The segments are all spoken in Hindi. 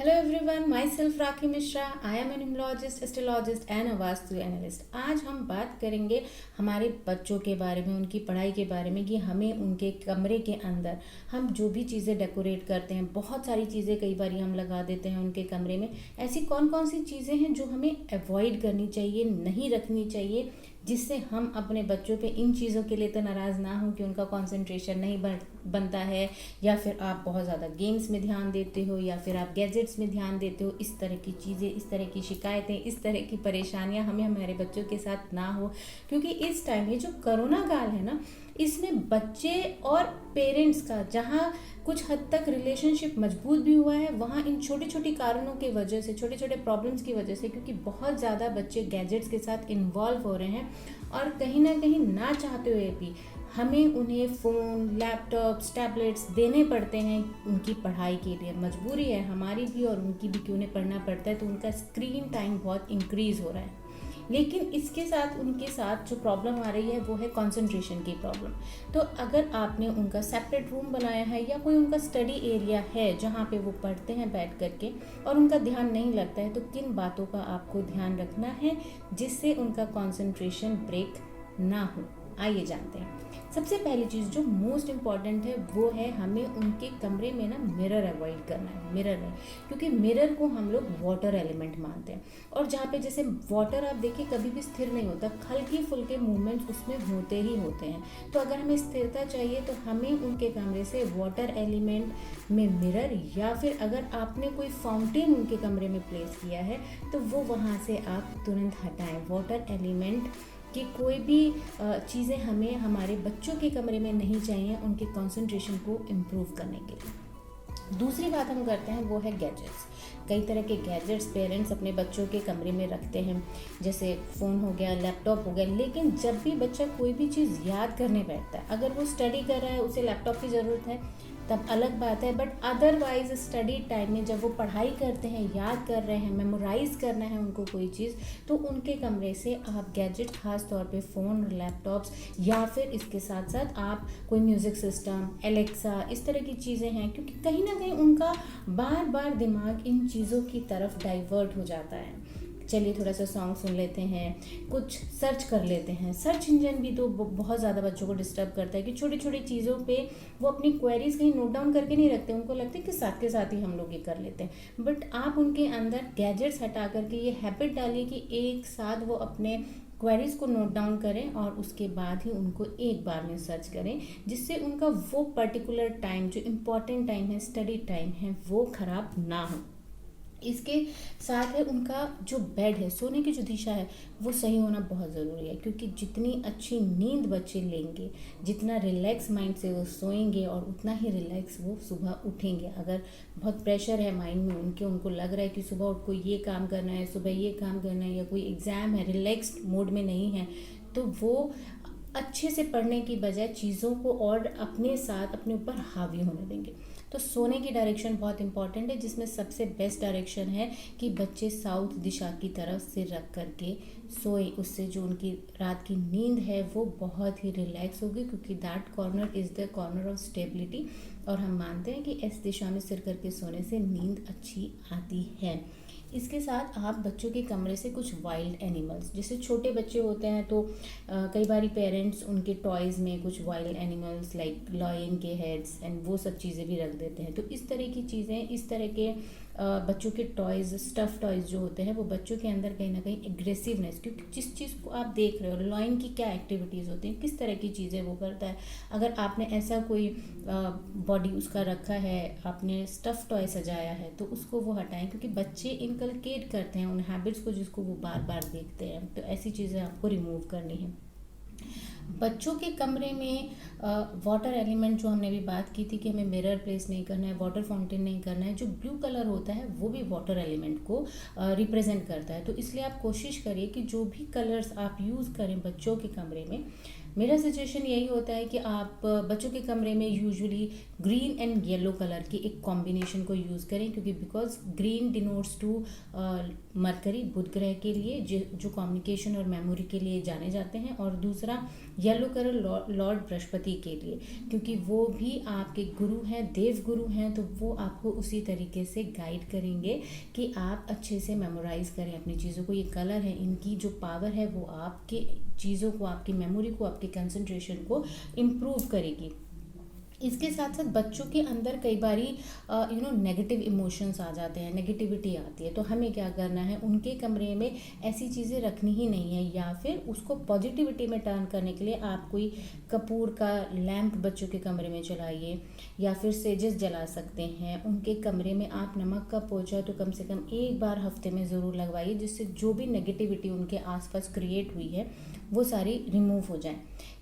Hello everyone, myself Rakhi Mishra. I am an immunologist, astrologist and a vastu analyst. आज हम बात करेंगे हमारे बच्चों के बारे में, उनकी पढ़ाई के बारे में कि हमें उनके कमरे के अंदर हम जो भी चीज़ें डेकोरेट करते हैं, बहुत सारी चीज़ें कई बार हम लगा देते हैं उनके कमरे में. ऐसी कौन कौन सी चीज़ें हैं जो हमें अवॉइड करनी चाहिए, नहीं रखनी चाहिए, जिससे हम अपने बच्चों पे इन चीज़ों के लिए तो नाराज़ ना हो कि उनका कंसंट्रेशन नहीं बनता है, या फिर आप बहुत ज़्यादा गेम्स में ध्यान देते हो, या फिर आप गैजेट्स में ध्यान देते हो. इस तरह की चीज़ें, इस तरह की शिकायतें, इस तरह की परेशानियां हमें हमारे बच्चों के साथ ना हो. क्योंकि इस टाइम ये जो कोरोना काल है ना, इसमें बच्चे और पेरेंट्स का जहाँ कुछ हद तक रिलेशनशिप मजबूत भी हुआ है, वहाँ इन छोटे छोटे कारणों की वजह से, छोटे छोटे प्रॉब्लम्स की वजह से, क्योंकि बहुत ज़्यादा बच्चे गैजेट्स के साथ इन्वॉल्व हो रहे हैं और कहीं ना कहीं ना चाहते हुए भी हमें उन्हें फ़ोन, लैपटॉप्स, टैबलेट्स देने पड़ते हैं उनकी पढ़ाई के लिए. मजबूरी है हमारी भी और उनकी भी कि उन्हें पढ़ना पड़ता है, तो उनका स्क्रीन टाइम बहुत इंक्रीज़ हो रहा है. लेकिन इसके साथ उनके साथ जो प्रॉब्लम आ रही है वो है कंसंट्रेशन की प्रॉब्लम. तो अगर आपने उनका सेपरेट रूम बनाया है या कोई उनका स्टडी एरिया है जहाँ पे वो पढ़ते हैं बैठ करके और उनका ध्यान नहीं लगता है, तो किन बातों का आपको ध्यान रखना है जिससे उनका कंसंट्रेशन ब्रेक ना हो. आइए जानते हैं. सबसे पहली चीज़ जो मोस्ट इम्पॉर्टेंट है वो है हमें उनके कमरे में ना मिरर अवॉइड करना है. मिरर है क्योंकि मिरर को हम लोग वाटर एलिमेंट मानते हैं, और जहाँ पे जैसे वाटर आप देखिए कभी भी स्थिर नहीं होता, हल्के फुल्के मूवमेंट्स उसमें होते ही होते हैं. तो अगर हमें स्थिरता चाहिए तो हमें उनके कमरे से वाटर एलिमेंट में मिरर, या फिर अगर आपने कोई फाउंटेन उनके कमरे में प्लेस किया है तो वो वहाँ से आप तुरंत हटाएं. वाटर एलिमेंट कि कोई भी चीज़ें हमें हमारे बच्चों के कमरे में नहीं चाहिए उनके कंसंट्रेशन को इम्प्रूव करने के लिए. दूसरी बात हम करते हैं वो है गैजेट्स. कई तरह के गैजेट्स पेरेंट्स अपने बच्चों के कमरे में रखते हैं, जैसे फ़ोन हो गया, लैपटॉप हो गया. लेकिन जब भी बच्चा कोई भी चीज़ याद करने बैठता है, अगर वो स्टडी कर रहा है, उसे लैपटॉप की ज़रूरत है, तब अलग बात है. बट अदरवाइज स्टडी टाइम में जब वो पढ़ाई करते हैं, याद कर रहे हैं, मेमोराइज करना है उनको कोई चीज़, तो उनके कमरे से आप गैजेट, खास तौर पे फ़ोन, लैपटॉप्स, या फिर इसके साथ साथ आप कोई म्यूज़िक सिस्टम, एलेक्सा, इस तरह की चीज़ें हैं, क्योंकि कहीं ना कहीं उनका बार बार दिमाग इन चीज़ों की तरफ डाइवर्ट हो जाता है. चलिए थोड़ा सा सॉन्ग सुन लेते हैं, कुछ सर्च कर लेते हैं. सर्च इंजन भी तो बहुत ज़्यादा बच्चों को डिस्टर्ब करता है कि छोटी छोटी चीज़ों पे वो अपनी क्वेरीज कहीं नोट डाउन करके नहीं रखते. उनको लगता है कि साथ के साथ ही हम लोग ये कर लेते हैं. बट आप उनके अंदर गैजेट्स हटा करके ये हैबिट डालिए कि एक साथ वो अपने क्वेरीज को नोट डाउन करें और उसके बाद ही उनको एक बार में सर्च करें, जिससे उनका वो पर्टिकुलर टाइम जो इम्पोर्टेंट टाइम है, स्टडी टाइम है, वो ख़राब ना हो. इसके साथ है उनका जो बेड है, सोने की जो दिशा है, वो सही होना बहुत ज़रूरी है. क्योंकि जितनी अच्छी नींद बच्चे लेंगे, जितना रिलैक्स माइंड से वो सोएंगे, और उतना ही रिलैक्स वो सुबह उठेंगे. अगर बहुत प्रेशर है माइंड में उनके, उनको लग रहा है कि सुबह उठ को ये काम करना है, सुबह ये काम करना है, या कोई एग्ज़ाम है, रिलैक्स्ड मोड में नहीं है, तो वो अच्छे से पढ़ने की बजाय चीज़ों को और अपने साथ अपने ऊपर हावी होने देंगे. तो सोने की डायरेक्शन बहुत इंपॉर्टेंट है, जिसमें सबसे बेस्ट डायरेक्शन है कि बच्चे साउथ दिशा की तरफ सिर रख करके सोए. उससे जो उनकी रात की नींद है वो बहुत ही रिलैक्स होगी, क्योंकि that corner is the corner of stability. और हम मानते हैं कि इस दिशा में सिर करके सोने से नींद अच्छी आती है. इसके साथ आप बच्चों के कमरे से कुछ वाइल्ड एनिमल्स, जैसे छोटे बच्चे होते हैं तो कई बारी पेरेंट्स उनके टॉयज़ में कुछ वाइल्ड एनिमल्स लाइक लॉयन के हेड्स एंड वो सब चीज़ें भी रख देते हैं. तो इस तरह की चीज़ें, इस तरह के बच्चों के टॉयज़, स्टफ़ टॉयज़ जो होते हैं, वो बच्चों के अंदर कहीं ना कहीं एग्रेसिवनेस, क्योंकि जिस चीज़ को आप देख रहे हो, लॉयन की क्या एक्टिविटीज़ होती हैं, किस तरह की चीज़ें वो करता है, अगर आपने ऐसा कोई बॉडी उसका रखा है, आपने स्टफ़ टॉय सजाया है, तो उसको वो हटाएं. क्योंकि बच्चे इनकलकेट करते हैं उन हैबिट्स को जिसको वो बार बार देखते हैं. तो ऐसी चीज़ें आपको रिमूव करनी है. बच्चों के कमरे में वाटर एलिमेंट जो हमने भी बात की थी कि हमें मिरर प्लेस नहीं करना है, वाटर फाउंटेन नहीं करना है. जो ब्लू कलर होता है वो भी वाटर एलिमेंट को रिप्रेजेंट करता है. तो इसलिए आप कोशिश करिए कि जो भी कलर्स आप यूज़ करें बच्चों के कमरे में, मेरा सजेशन यही होता है कि आप बच्चों के कमरे में usually green and yellow colour की एक कॉम्बिनेशन को यूज़ करें, क्योंकि because green denotes to Mercury, बुध ग्रह के लिए जो कम्युनिकेशन और मेमोरी के लिए जाने जाते हैं, और दूसरा येलो कलर लॉर्ड बृहस्पति के लिए, क्योंकि वो भी आपके गुरु हैं, देव गुरु हैं, तो वो आपको उसी तरीके से गाइड करेंगे कि आप अच्छे से मेमोराइज करें अपनी चीज़ों को। ये कलर है, इनकी जो पावर है वो आपके चीज़ों को, आपकी मेमोरी को, आपकी कंसंट्रेशन को इम्प्रूव करेगी। इसके साथ साथ बच्चों के अंदर कई बारी नेगेटिव इमोशंस आ जाते हैं, नेगेटिविटी आती है, तो हमें क्या करना है, उनके कमरे में ऐसी चीज़ें रखनी ही नहीं है, या फिर उसको पॉजिटिविटी में टर्न करने के लिए आप कोई कपूर का लैंप बच्चों के कमरे में जलाइए, या फिर सेजेस जला सकते हैं। उनके कमरे में आप नमक का पोछा तो कम से कम एक बार हफ्ते में ज़रूर लगवाइए, जिससे जो भी नेगेटिविटी उनके आसपास क्रिएट हुई है वो सारी रिमूव हो जाए।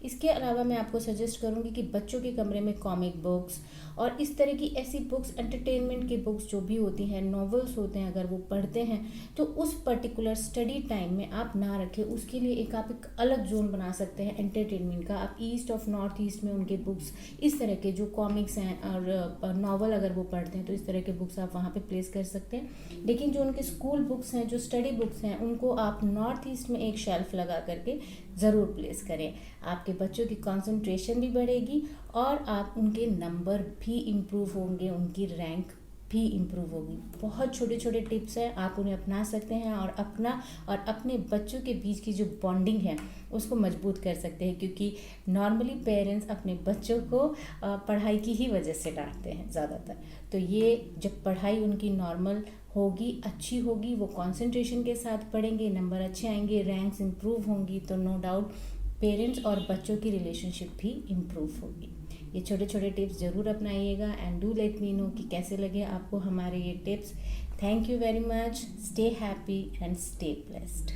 इसके अलावा मैं आपको सजेस्ट करूँगी कि बच्चों के कमरे में कॉमिक बुक्स और इस तरह की ऐसी बुक्स, एंटरटेनमेंट की बुक्स जो भी होती हैं, नॉवेल्स होते हैं, अगर वो पढ़ते हैं तो उस पर्टिकुलर स्टडी टाइम में आप ना रखें। उसके लिए आप एक अलग जोन बना सकते हैं एंटरटेनमेंट का। आप ईस्ट ऑफ नॉर्थ ईस्ट में उनके बुक्स, इस तरह के जो कॉमिक्स हैं और नॉवल अगर वो पढ़ते हैं तो इस तरह के बुक्स आप वहाँ पे प्लेस कर सकते हैं। लेकिन जो उनके स्कूल बुक्स हैं, जो स्टडी बुक्स हैं, उनको आप नॉर्थ ईस्ट में एक शेल्फ लगा करके ज़रूर प्लेस करें। आपके बच्चों की कंसंट्रेशन भी बढ़ेगी और आप उनके नंबर भी इम्प्रूव होंगे, उनकी रैंक भी इम्प्रूव होगी। बहुत छोटे छोटे टिप्स हैं, आप उन्हें अपना सकते हैं और अपने बच्चों के बीच की जो बॉन्डिंग है उसको मजबूत कर सकते हैं, क्योंकि नॉर्मली पेरेंट्स अपने बच्चों को पढ़ाई की ही वजह से डांटते हैं ज़्यादातर। तो ये जब पढ़ाई उनकी नॉर्मल होगी, अच्छी होगी, वो कंसंट्रेशन के साथ पढ़ेंगे, नंबर अच्छे आएंगे, रैंक्स इम्प्रूव होंगी, तो नो डाउट पेरेंट्स और बच्चों की रिलेशनशिप भी इम्प्रूव होगी। ये छोटे छोटे टिप्स ज़रूर अपनाइएगा and do let me know कि कैसे लगे आपको हमारे ये tips. Thank you very much. Stay happy and stay blessed.